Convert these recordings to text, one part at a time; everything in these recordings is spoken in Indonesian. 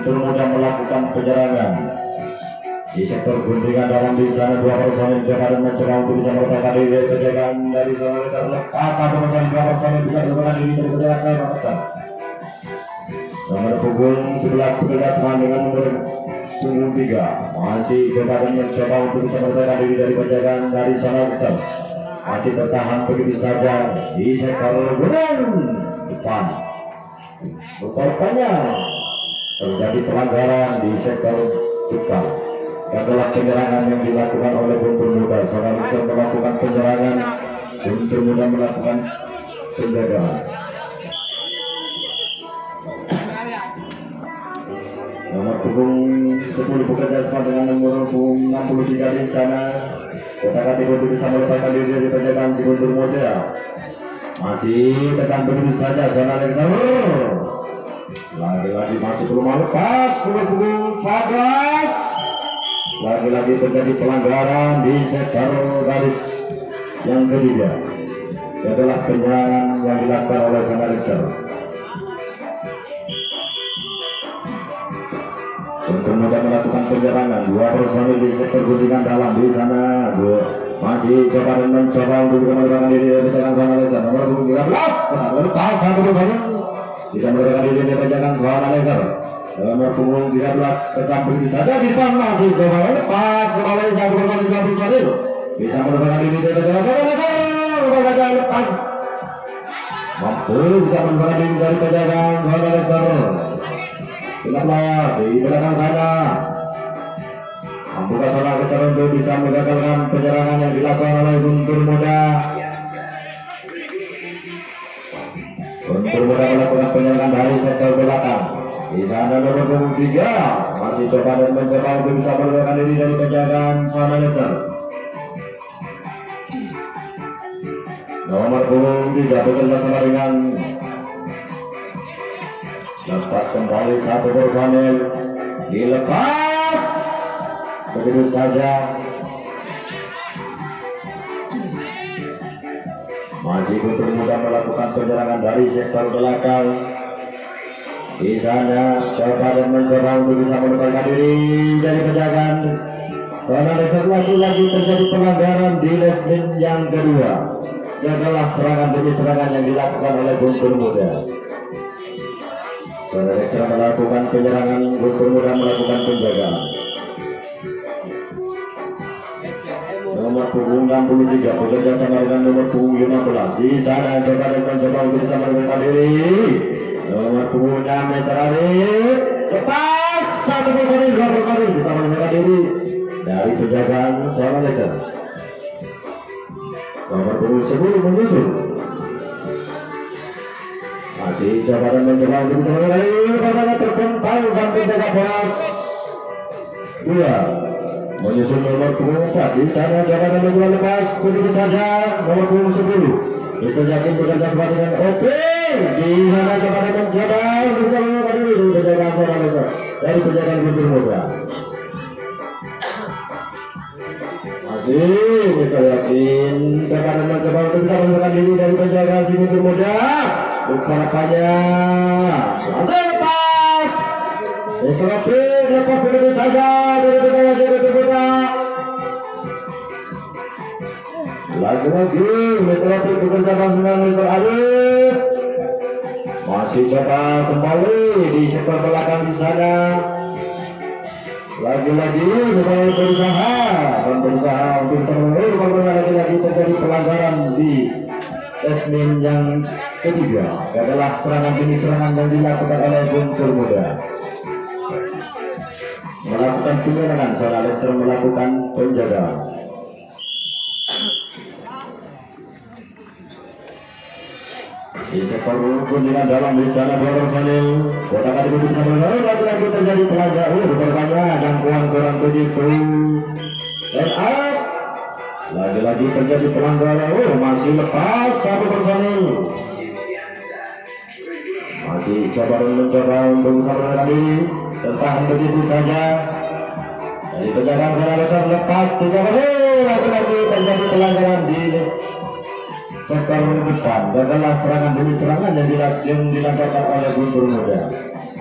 Guntur Muda melakukan penyerangan di sektor guntingan dalam. Di sana dua personil jaga dan mencoba untuk bisa meredakan diri dari penjagaan dari zona besar. Lepas satu personil, dua personil bisa meredakan diri dari penjagaan saya pecah. Nomor punggung 11 bekerja sama dengan nomor punggung 3 masih jaga dan mencoba untuk bisa meredakan diri dari penjagaan dari zona besar. Masih bertahan begitu saja di sektor gunung depan. Rupanya terjadi pelanggaran di sektor depan. Adalah penyerangan yang dilakukan oleh Guntur Muda. Zona besar melakukan penyerangan, Guntur Muda melakukan penjagaan. Nomor punggung 10 bekerja sama dengan nomor punggung 63 di sana. Kota Katibu bisa melepaskan diri dari penjagaan si Guntur Muda. Masih tekan begitu saja zona besar. Lagi-lagi masih belum lepas. Punggung 14. Lagi-lagi terjadi pelanggaran di sektor garis yang ketiga. Itu adalah penyerangan yang dilakukan oleh zona besar. Untuk Muda melakukan penyerangan, dua personil di sektor guntingan dalam. Di sana masih coba dan mencoba untuk bisa meredakan diri dari penjagaan zona besar. Nomor 13 lepas satu personil bisa meredakan diri dari penjagaan zona besar. Nomor punggung 13 tetap begitu saja di depan. Masih coba lepas kembali satu personil 20 personil bisa meredakan diri dari penjagaan zona besar. Lepas mampu bisa meredakan diri dari penjagaan zona besar. Tetaplah di belakang sana. Mampukah zona besar untuk bisa menggagalkan penyerangan yang dilakukan oleh Guntur Muda? Guntur Muda melakukan penyerangan dari sektor belakang. Di sana nomor punggung 3 masih coba dan mencoba untuk bisa meredakan diri dari penjagaan zona besar. Nomor punggung 3 bekerja sama dengan lepas kembali satu personil dilepas begitu saja. Masih Guntur Muda melakukan penyerangan dari sektor belakang. Di sana coba dan mencoba untuk bisa melepaskan diri dari penjagaan zona besar. Lagi-lagi terjadi pelanggaran di lesmin yang kedua. Ini adalah serangan demi serangan yang dilakukan oleh Guntur Muda. Zona besar melakukan penyerangan, Guntur Muda melakukan penjagaan. Nomor punggung 63 bekerja sama dengan nomor punggung 15. Di sana coba dan mencoba untuk bisa melepaskan diri. Nomor punggung 6 terakhir lepas satu personil, dua personil bisa melepaskan diri dari penjagaan zona besar. Nomor punggung 10 menyusul. Masih coba dan mencoba untuk bisa melepaskan diri. Pada terpental sampai 13 2 menyusul nomor punggung 4. Di sana coba dan mencoba lepas begitu saja. Nomor punggung 10 Mr. Yakin bekerja sama dengan OP. Di sana coba dan mencoba untuk bisa melepaskan diri dari penjagaan zona besar dari penjagaan Guntur Muda. Masih Mr. Yakin coba dan mencoba untuk bisa melepaskan diri dari penjagaan si Guntur Muda. Rupanya langsung lepas. Setelah lepas begitu saja dari penjagaan si Guntur Muda. Lagi-lagi Mr. Yakin bekerja sama dengan Mr. Arif. Masih coba kembali di sektor belakang di sana. Lagi-lagi kita berusaha untuk selalu lagi-lagi terjadi pelanggaran di lesmin yang ketiga. Adalah serangan demi serangan yang dilakukan oleh Guntur Muda. Melakukan penyerangan, zona besar melakukan penjagaan. Di sektor kunjungan dalam di sana dua personil Kota Katibu bisa mengenai lagi-lagi terjadi pelanggaran. Bertanya jangkauan kurang begitu dan out. Lagi-lagi terjadi pelanggaran. Masih lepas satu personil. Masih coba dan mencoba untuk bisa menekan diri. Tertahan begitu saja. Dari penjagaan zona besar lepas 3 personil. Lagi-lagi terjadi pelanggaran di sektor depan. Adalah serangan demi serangan yang dilancarkan oleh Guntur Muda.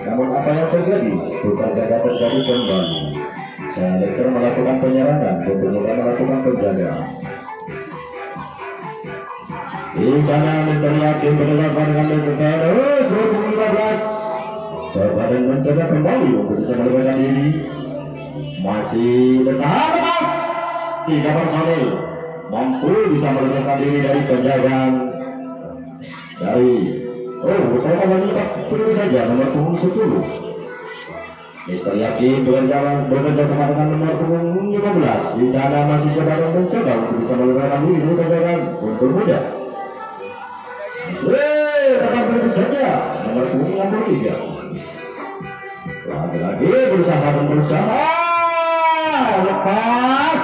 Namun apa yang terjadi? Bukan jaga terjadi kembali. Selektor melakukan penyerangan, Bumbu melakukan penjagaan. Di sana Mister Yakin berdasarkan dengan terus 2015. Coba dan mencoba kembali untuk bisa melebarkan diri. Masih bertahan lepas. 3 personil mampu bisa melebarkan diri dari penjagaan. Mereka lagi lepas dulu saja nomor punggung 10. Mister Yakin bekerja sama dengan nomor punggung 15. Di sana masih coba dan mencoba untuk bisa melebarkan diri dari penjagaan untuk muda. Tetap begitu saja nomor punggung 63. Lagi-lagi berusaha dan berusaha lepas.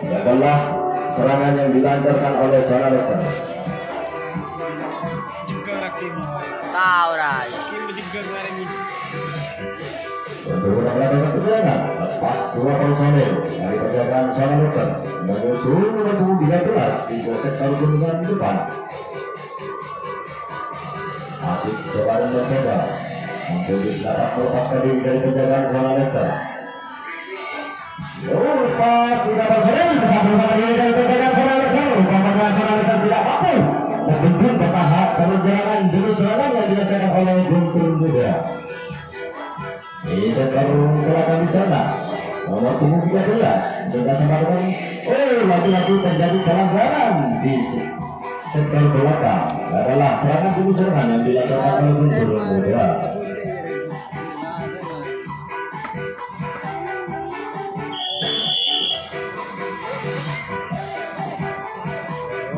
Jagalah serangan yang dilancarkan oleh seorang Alexa. Tahu dah. Untuk melakukan perjalanan lepas 2 personil dari penjagaan seorang Alexa menyusul nomor 13 di sektor gunungan depan. Masih coba dan mencoba untuk dapat melepaskan diri dari penjagaan seorang Alexa. Lepas 3 personil bisa melepaskan diri dari penjagaan seorang Alexa. Rupanya seorang Alexa tidak mampu membendung bertahap penjagaan jurus serangan yang dilakukan oleh Guntur Muda. Di sektor belakang di sana nomor punggung 13 sudah sama dengan lagi-lagi terjadi pelanggaran di sektor belakang adalah serangan jurus serangan yang dilakukan oleh Guntur Muda.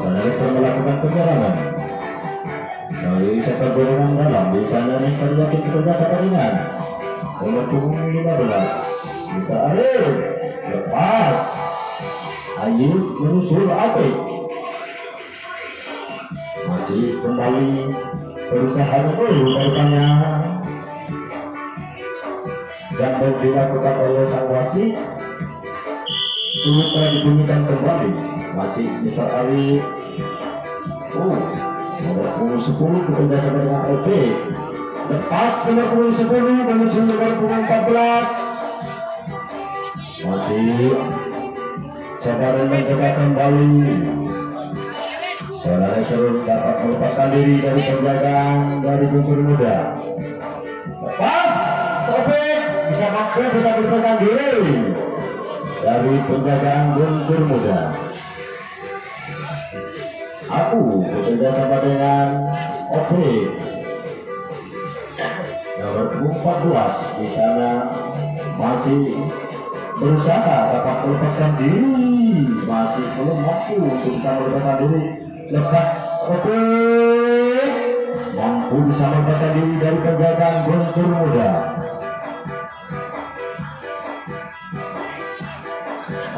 Alexa melakukan penyerangan dari sektor dorongan dalam. Di sana Mister Yakin bekerja sama dengan nomor punggung 15. Kita Arif lepas. Ayu menyusul Apik. Masih kembali berusaha dulu rupanya. Dan dilakukan oleh sang wasit. Ini telah dibunyikan kembali. Masih Mister Ali. Nomor punggung 10 bekerja sama dengan LP. Lepas nomor punggung 10 menuju nomor punggung 14. Masih coba dan mencoba kembali. Saudara seru dapat melepaskan diri dari penjagaan dari Guntur Muda. Lepas Sopik bisa mampu bisa melepaskan diri dari penjagaan Guntur Muda. Aku bekerja sama dengan OP nomor 14. Di sana masih berusaha dapat melepaskan diri, masih belum mampu untuk bisa melepaskan diri. Lepas OP mampu bisa melepaskan diri dari penjagaan Guntur Muda.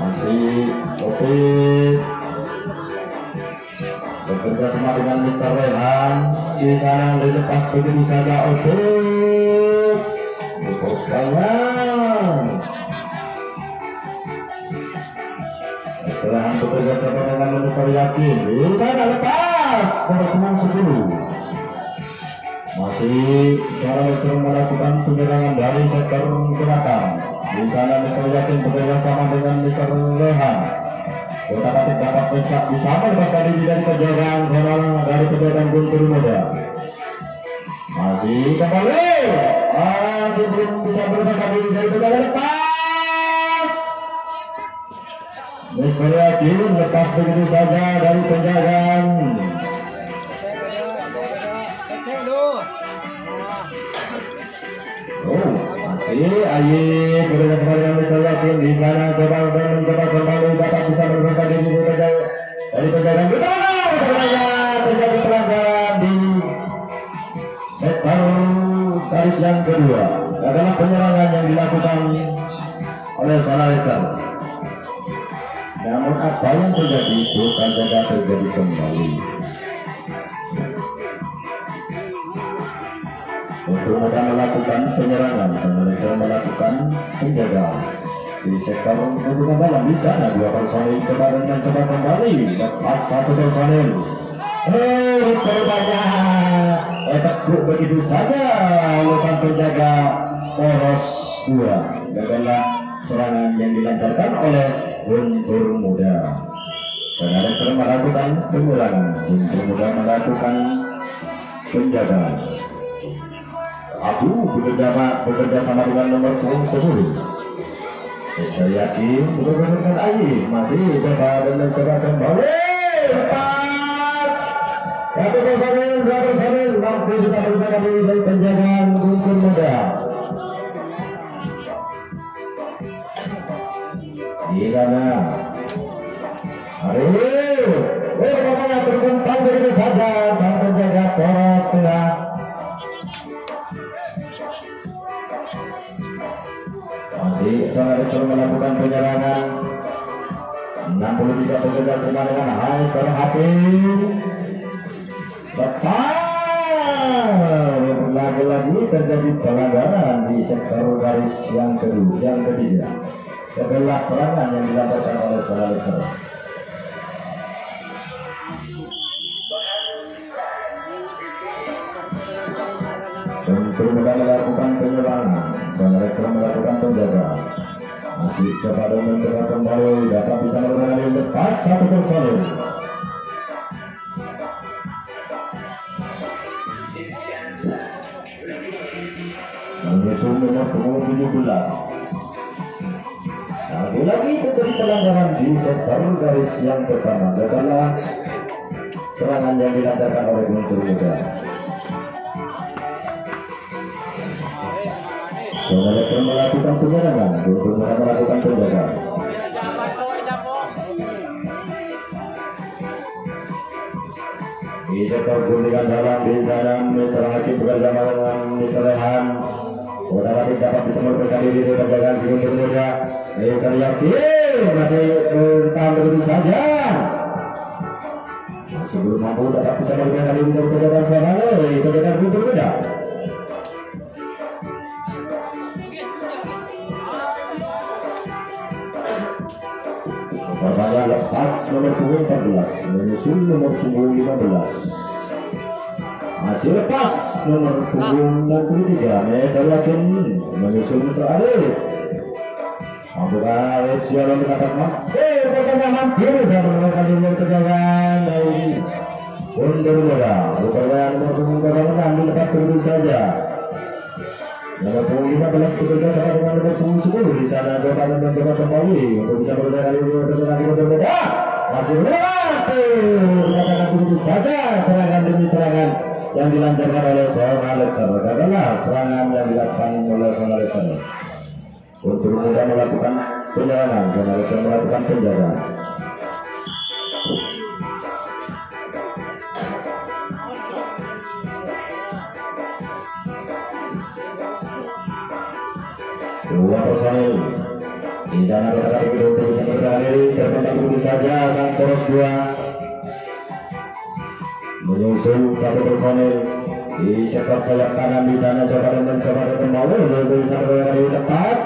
Masih OP bekerja sama dengan Mister Rehan. Di sana dilepas begitu saja untuk Rehan. Rehan bekerja sama dengan Mister Yakin. Di sana lepas nomor 10. Masih seorang sering melakukan penyerangan dari sektor belakang. Di sana Mister Yakin bekerja sama dengan Mister Rehan. Dapat bisa melepaskan diri dari penjagaan seorang dari penjagaan Guntur Muda. Masih kembali, masih belum bisa melepaskan diri dari penjagaan. Lepas Mister Yakin lepas begitu saja dari penjagaan. Masih Ayi bekerja sama dengan Mister Yakin. Di sana coba kembali dapat bisa melepaskan diri dari penjagaan. Terjadi pelanggaran di sektor garis yang kedua. Adalah penyerangan yang dilakukan oleh Alexa. Namun apa yang terjadi bukan saja terjadi kembali. Untuk muda melakukan penyerangan, mereka melakukan penjagaan di sektor hubungan dalam. Di sana dua personil kemarin mencoba kembali, lepas satu personil. Terbanyak tekuk begitu saja oleh sang penjaga poros 2. Gagallah serangan yang dilancarkan oleh Guntur Muda. Sekarang sedang melakukan pengulangan. Guntur Muda melakukan penjagaan. Abu bekerja sama dengan nomor punggung 10. Saya yakin benar-benar Ayi masih coba dan mencoba kembali. Lepas satu personil, dua personil mampu bisa berjaga diri dari penjagaan Guntur Muda. Di sana bagaimana terbentang begitu saja sang penjaga poros tengah. Masih sangat melakukan penyerangan. 63 pekerja sama dengan Hais terhati. Lagi-lagi terjadi pelanggaran di sektor garis yang ketiga. Sebelah serangan yang dilakukan oleh saudara serang. Untuk melakukan penyerangan, saudara serang melakukan penjagaan. Masih coba dan mencoba kembali, dapat bisa melakukan lepas satu personil. Menyusul nomor 17. Lagi-lagi terjadi pelanggaran di sektor garis yang pertama. Adalah serangan yang dilancarkan oleh Guntur Muda. Saudara sedang melakukan penyerangan. Guntur Muda melakukan penjagaan. Di sektor guntingan dalam di sana Mr. Hakim bekerja dengan Mr. Rehan. Saudara dapat bisa memperbaiki diri dari penjagaan si Guntur Muda. Mr. Yakin masih bertahan begitu saja. Masih belum mampu dapat bisa memperbaiki diri dari penjagaan saudara. Penjagaan Guntur Muda. Pertanyaan lepas nomor punggung 14 menyusul nomor punggung 15. Masih lepas nomor punggung 63 Mr. Yakin menyusul Mr. Arif. Mampukah Arif siapa mengatakan pertanyaan hampir bisa menemukan diri penjagaan dari Guntur Muda. Pertanyaan nomor punggung 06 dilepas begitu saja. Nomor punggung 15 bekerja sama dengan nomor punggung 10. Di sana Jota mencoba kembali untuk bisa berjalan di pertandingan Guntur Muda. Masih melewati dikatakan begitu saja serangan demi serangan yang dilancarkan oleh seorang Alexander. Adalah serangan yang dilakukan oleh seorang Alexander. Guntur Muda melakukan penyerangan dan Alexander melakukan penjagaan. Dua personil di sana berkata untuk bisa bertahan diri terbentak begitu saja sang poros 2 menyusul satu personil di sektor sayap kanan. Di sana coba dan mencoba kembali untuk bisa bertahan diri lepas.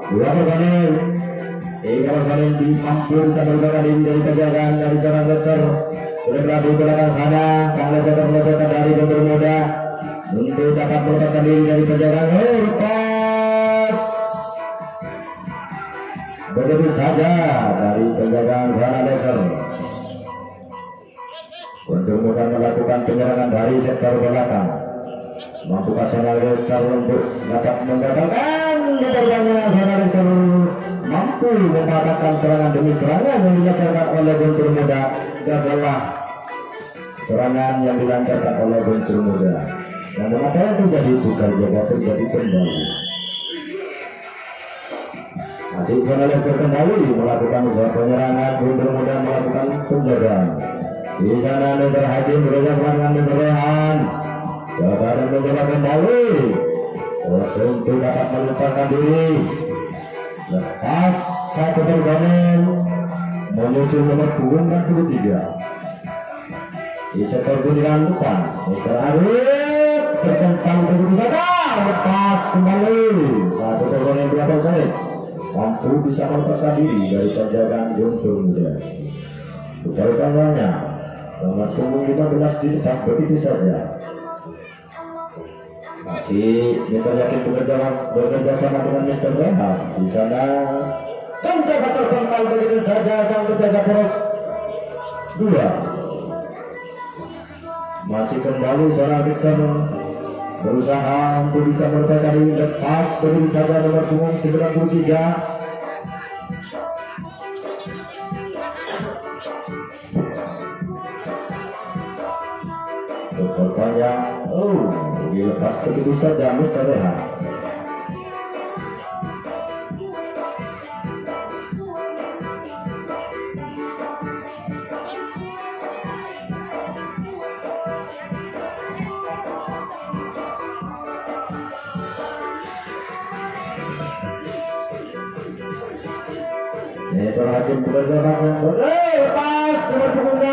Dua personil, 3 personil di mampu bisa bertahan diri dari penjagaan dari seorang Leser. Sudah berada di belakang sana sang Leser melesatkan dari Guntur Muda untuk dapat bertahan diri dari penjagaan. Begitu saja dari penjagaan Zana Leser. Guntur Muda melakukan penyerangan dari sektor belakang. Mampukah Zana Leser untuk dapat menggagalkan penyerangan? Zana Leser mampu mematahkan serangan demi serangan yang dilancarkan oleh Guntur Muda. Gagallah serangan yang dilancarkan oleh Guntur Muda. Namun apa yang terjadi bukan jaga terjadi kembali. Masih Zona Leser kembali melakukan usaha penyerangan. Guntur Muda melakukan penjagaan. Di sana Mr. Hakim bekerja sama dengan Mr. Rehan. Coba dan mencoba kembali untuk dapat melepaskan diri. Lepas satu personil menyusul nomor punggung 63 di sektor guntingan depan. Mr. Arif tertentang begitu saja. lepas kembali. Satu personil dua personil mampu bisa melepaskan diri dari penjagaan Guntur Muda. Upaya-upayanya nomor punggung 15 dilepas begitu saja. Masih Mister Yakin bekerja sama dengan Mister Rehan. Di sana penjaga terpental begitu saja sang penjaga poros 2. Masih kembali seorang Dixon berusaha untuk bisa melepaskan diri. Lepas begitu saja nomor punggung 93. Perpanjang, dilepas begitu saja Mister Rehan. Mister Hakim bekerja lepas nomor punggung 6.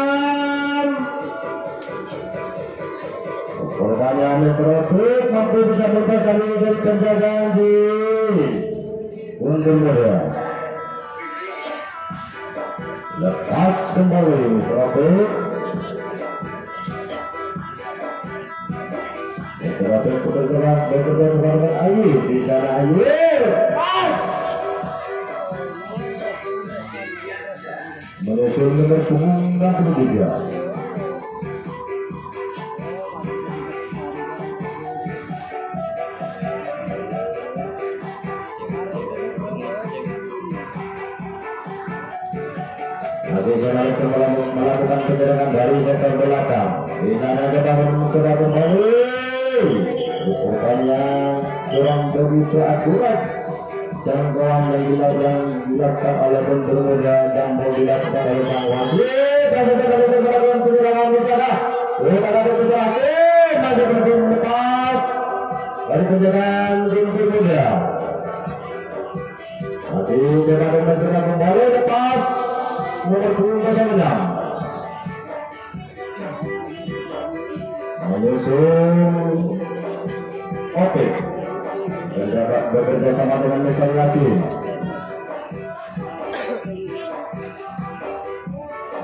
Pertanyaan Mister Opik mampu bisa melepaskan diri dari penjagaan si Guntur Muda. Lepas kembali Mister Opik. Mister Opik bekerja sama dengan Ayu. Di sana Ayu lepas menyusul nomor punggung 63. Masih Sonalex melakukan penyerangan dari sektor belakang. Di sana coba mencoba kembali. Rupanya kurang begitu akurat. Jangkauan yang dilakukan oleh Guntur Muda dan dilakukan oleh sang wasit. Masih melakukan penyerangan di sana. Bukan ada penyerangan. Masih belum lepas dari penyerangan Guntur Muda. Masih coba mencoba kembali lepas. Nomor punggung 06 menyusul Opik bekerja sama dengan Mister Yakin.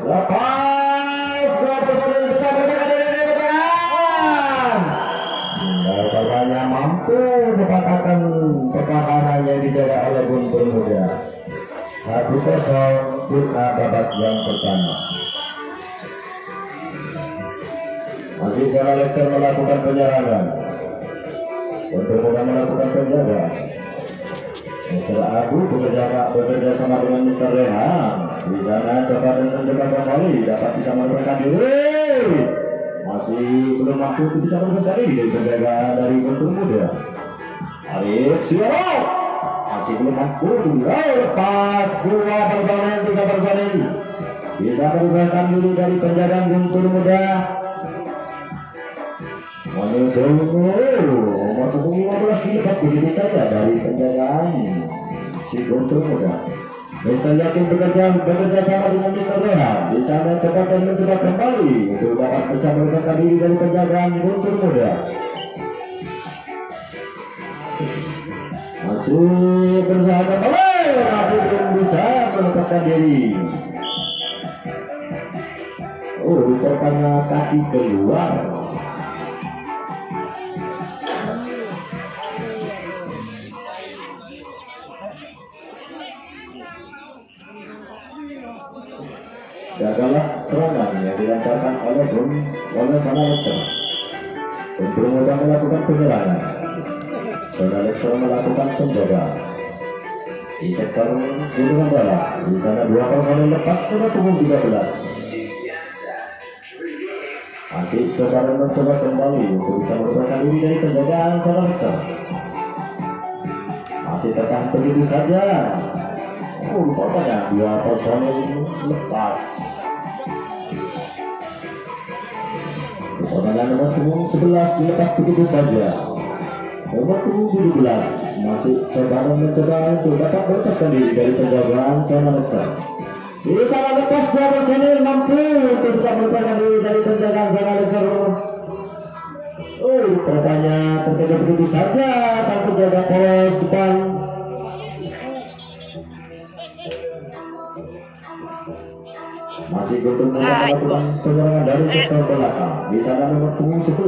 Lepas dua personil bisa bergerak dari pertahanan. Hanya mampu mempatahkan pertahanan yang dijaga oleh Guntur Muda. 1-0 kita babak yang pertama. Masih Sonalex melakukan penyerangan. Guntur Muda melakukan penjagaan. Mister Abu bekerja sama dengan Mister Rehan. Di sana coba dan mencoba kembali dapat bisa melepaskan diri. Masih belum mampu bisa melepaskan diri dari penjagaan dari Guntur Muda. Arif siap. Masih belum mampu lepas 2 personel 3 personel bisa melepaskan diri dari penjagaan Guntur Muda. Menyusul nomor punggung 15 dilepas begitu saja dari penjagaan si Guntur Muda. Mister Yakin bekerja sama dengan Mister Rehan. Di sana cepat dan mencoba kembali untuk dapat bisa melepaskan diri dari penjagaan Guntur Muda. Masih berusaha kembali, masih belum bisa melepaskan diri. Rupanya kaki keluar. Gagallah serangan yang dilancarkan oleh Sonalex. Guntur Muda melakukan penyerangan. Sonalex melakukan penjagaan di sektor gunungan dalam. Di sana 2 personil lepas pada punggung 13. Masih coba dan mencoba kembali untuk bisa melepaskan diri dari penjagaan Sonalex. Masih tertahan begitu saja. Rupanya 2 personil lepas. Pertandingan nomor punggung 11 dilepas begitu saja. Nomor punggung 17 masih coba dan mencoba untuk dapat melepaskan diri dari penjagaan Sonalex. Di sana lepas 2 personil mampu untuk bisa melepaskan diri dari penjagaan Sonalex. rupanya terjadi begitu saja sang penjaga poros depan. Masih Guntur Muda melakukan penyerangan dari sektor belakang. Di sana nomor punggung 11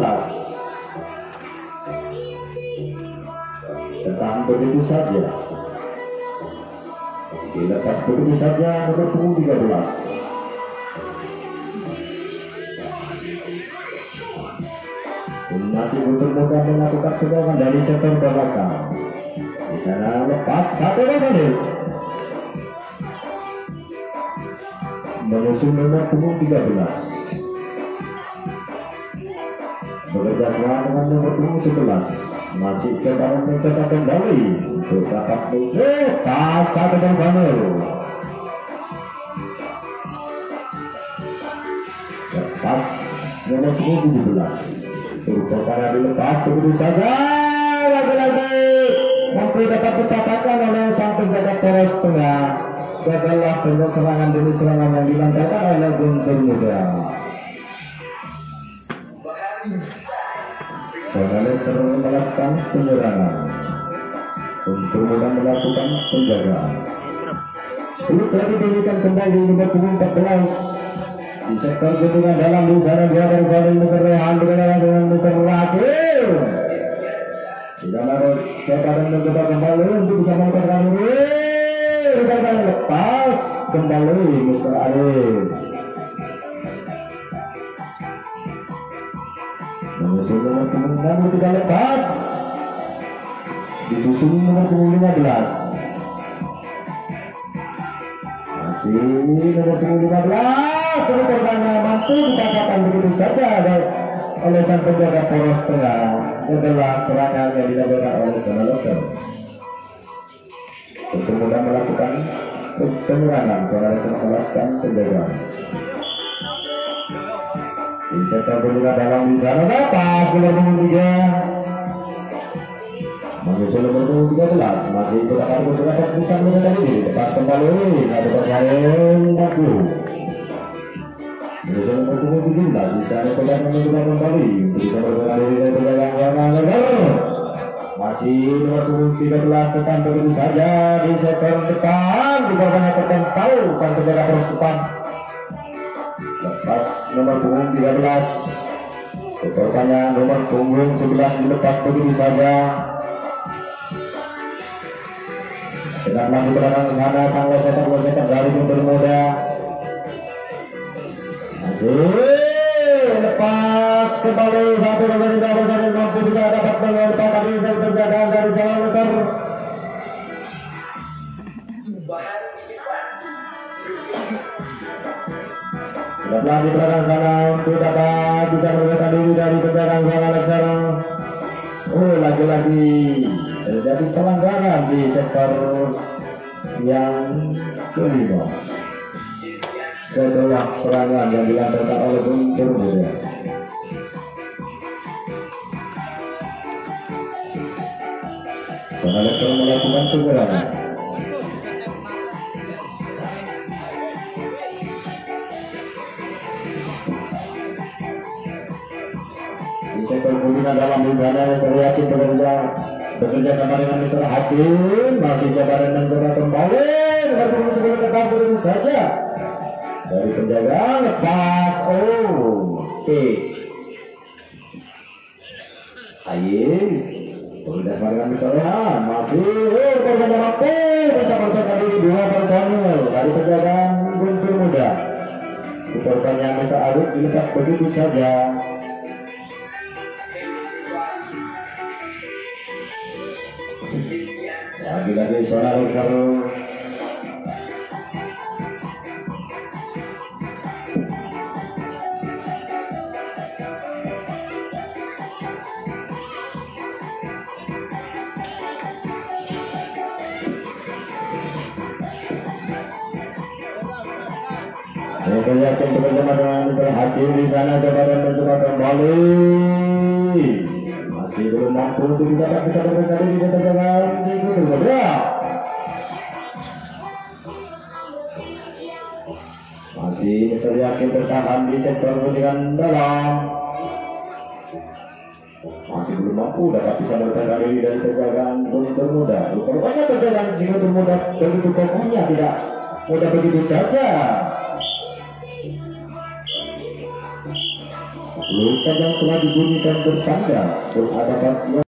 tentang begitu saja dilepas begitu saja nomor punggung 13. Masih Guntur Muda melakukan penyerangan dari sektor belakang. Di sana lepas satu Rosanil menyusul nomor punggung 13. Bekerja sama dengan nomor punggung 11. Masih coba mencoba kembali untuk dapat pas satu Rosanil. Lepas nomor punggung 17. Pada dilepas begitu saja, lagi-lagi mampu dapat dikatakan oleh sang penjaga poros tengah. Gagallah dengan serangan demi serangan yang dilancarkan oleh Guntur Muda. Sonale sering melakukan penyerangan. Guntur Muda melakukan penjagaan. Ini telah diberikan kembali nomor punggung 14. Di sektor ketungan dalam di sana dia dari saling mengerehan dengan mengerlakir. Tidak baru coba dan mencoba kembali untuk bisa melepaskan diri. Tidak lepas kembali Mr. Arif. Menyusul nomor punggung 6 tidak lepas. Disusul nomor punggung 15. Masih nomor punggung 15. Sebenarnya mampu dikatakan begitu saja oleh sang penjaga poros tengah. Adalah serangan yang dilakukan oleh Sonalexer. Kemudian melakukan penyerangan. Sonalexer melakukan penjagaan. Di sektor kedua dalam di sana lepas nomor punggung 3. Menyusul nomor punggung 13. Masih berdapat beberapa bisa menjaga diri. Lepas kembali satu persaingan mampu. Menyusul nomor punggung 17. Di sana coba menentukan kembali. Bisa bergerak diri dari penjagaan yang mengejar. Masih nomor punggung 13 tekan begitu saja di sektor depan. Dikorbankan tertempel sang penjaga poros depan. Lepas nomor punggung 13. Kekorbannya nomor punggung 11 dilepas begitu saja. Dengan masuk ke dalam sana sang wasekat dari Guntur Muda. Lepas kembali satu Rosanil mampu bisa dapat mengeluarkan diri dari penjagaan dari Sonalexer. Setelah di belakang sana untuk dapat bisa mengeluarkan diri dari penjagaan Sonalexer. Oh, lagi-lagi terjadi pelanggaran di sektor yang kelima. Setelah serangan yang dilancarkan oleh Guntur Muda. Sonalexer melakukan penyerangan. Di sektor kemudian dalam di sana saya yakin bekerja sama dengan Mr. Hakim. Masih coba dan mencoba kembali dengan punggung 10 tetap begitu saja. Dari penjagaan lepas. Oke. Ayo bekerja sama dengan Mr. Rehan. Masih bekerja mampu bisa berjaga diri 2 personil dari penjagaan Guntur Muda. Pertanyaan Mr. Arif dilepas begitu saja. Lagi-lagi Sonalexer. Saya yakin bersama dengan Mr. Hakim di sana coba dan mencoba kembali. Masih belum mampu untuk dapat bisa berkali di penjagaan di Guntur Muda. Masih Mr. Yakin bertahan di sektor ketinggalan dalam. masih belum mampu dapat bisa bertahan diri dari penjagaan Guntur Muda. Rupanya penjagaan si Guntur Muda begitu kokohnya, tidak mudah begitu saja. Luka yang telah dibunyikan bertanda berhadapan